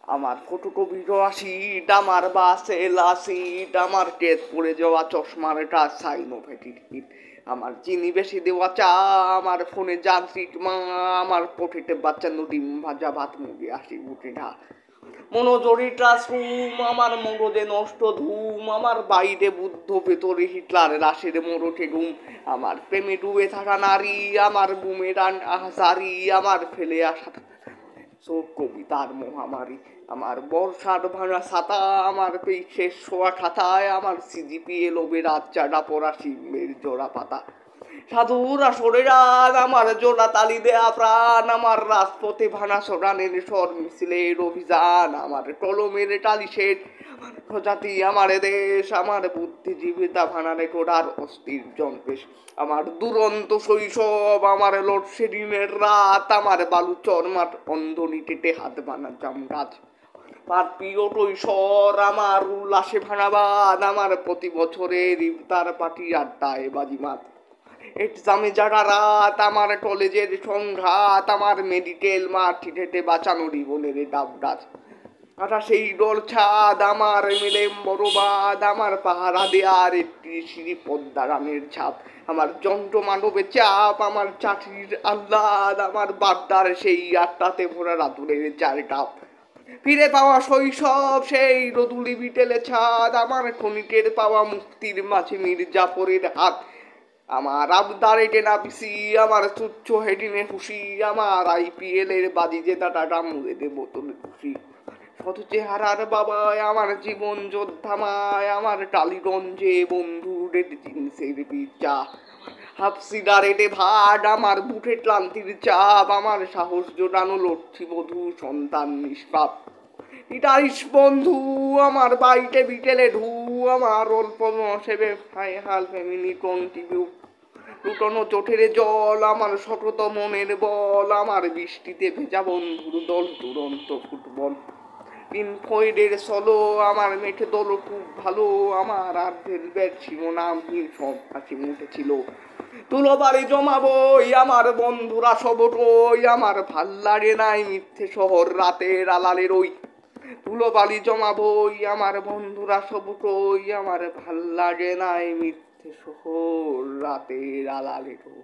আমার ফটোকপির আসিট, আমার বাসে লাসিট, আমার টেস্ট পড়ে যাওয়া চশমার টাচ সাইনোভেটির হিট, আমার চিনি বেশি দেওয়া চা, আমার ফোনে যান্ত্রিক মা, আমার পকেটে বাচ্চানো ডিম ভাজা ভাত মুড়ি আসি উঠে ঢা, মনোজরি ক্লাসরুম, আমার মগজে নষ্ট ধুম, আমার বাইরে বুদ্ধ ভেতরে হিটলার রাশের মোড়কে ঘুম, আমার প্রেমে ডুবে থাকা নারী, আমার বুমেরান আহাজারি, আমার ফেলে আসা চোখ কবিতার মহামারী, আমার বর্ষার ভাঙা ছাতা, আমার শেষ শোয়া খাতায়, আমার সিজিপিএ লোভে রাত চাটা পড়া শিবের জোড়া পাতা, সাধুর আসরে রাত, আমার জোড়া তালি দেয়া প্রাণ, আমার রাজপথে ভাঙা সরানের স্বর মিছিলের অভিযান, আমার কলমের টালি শেষ, আমার প্রজাতি, আমার দেশ, আমার বুদ্ধিজীবিতা ভাঙারে কোড়ার অস্থির জনপেশ, আমার দুরন্ত শৈশব, আমার লোডশেডিংয়ের রাত, আমার বালুচর মাঠ অন্ধনি কেটে হাত বানা জাম গাছ, আমার প্রিয় কৈশোর, আমার উল্লাসে ভাঙাবাদ, আমার প্রতি বছরের ইফতার পার্টি আড্ডায় বাজিমাত, এক্সামে যারা রাত, আমার কলেজের সংঘাত, আমার মেডিকেল মাঠ হেঁটে বাঁচানো জীবনের ডাবডাচ, আটা সেই ডোল ছাদ, আমার মেলেম বড়বাদ, আমার পাহারা দেয়ার একটি সিঁড়ি পদ্মা রানের ছাপ, আমার যন্ত্র মানবের চাপ, আমার চাকরির আহ্লাদ, আমার বাড্ডার সেই আটটাতে ভরা রাতুরের চার কাপ, ফিরে পাওয়া শৈশব সেই রদুলি বিটেলে ছাদ, আমার ক্ষণিকের পাওয়া মুক্তির মাঝে মির্জাফরের হাত, আমার আবদারে কেনা পিসি, আমার তুচ্ছ হেডিনে খুশি, আমার আইপিএল এর বাজি জেতাটা মুড়ে দেবো তোর খুশি, শত চেহারার বাবায়, আমার জীবন যোদ্ধামায়, আমার টালিগঞ্জে বন্ধুদের জিন্সের পিজ্জা, হাফ সিগারেটে ভাট, আমার বুকে ক্লান্তির চাপ, আমার সাহস জোটানো লক্ষ্মী বধূ সন্তান নিষ্পাপ, ইটারিস বন্ধু, আমার বাইকে বিকেলে ঢু, আমার অল্প সেবে হাল ফ্যামিলি কন্ট্রিবিউট, লুটানো চোখের জল, আমার শতত মনের বল, আমার বৃষ্টিতে ভেজা বন্ধুর দল দুরন্ত ফুটবল, তিন ফয়েডের সলো, আমার মেঠে দল খুব ভালো, আমার আর ভেলভেট ছিল না, আমি সব হাসি মুখে ছিল, তুলো বাড়ি জমাবই, আমার বন্ধুরা সব রই, আমার ভাল লাগে নাই মিথ্যে শহর রাতের আলালের ওই, তুলো বালি জমাবই, আমার বন্ধুরা সব কই, আমার ভাল লাগে নাই মিথ্যে শহর রাতের আলালের ওই।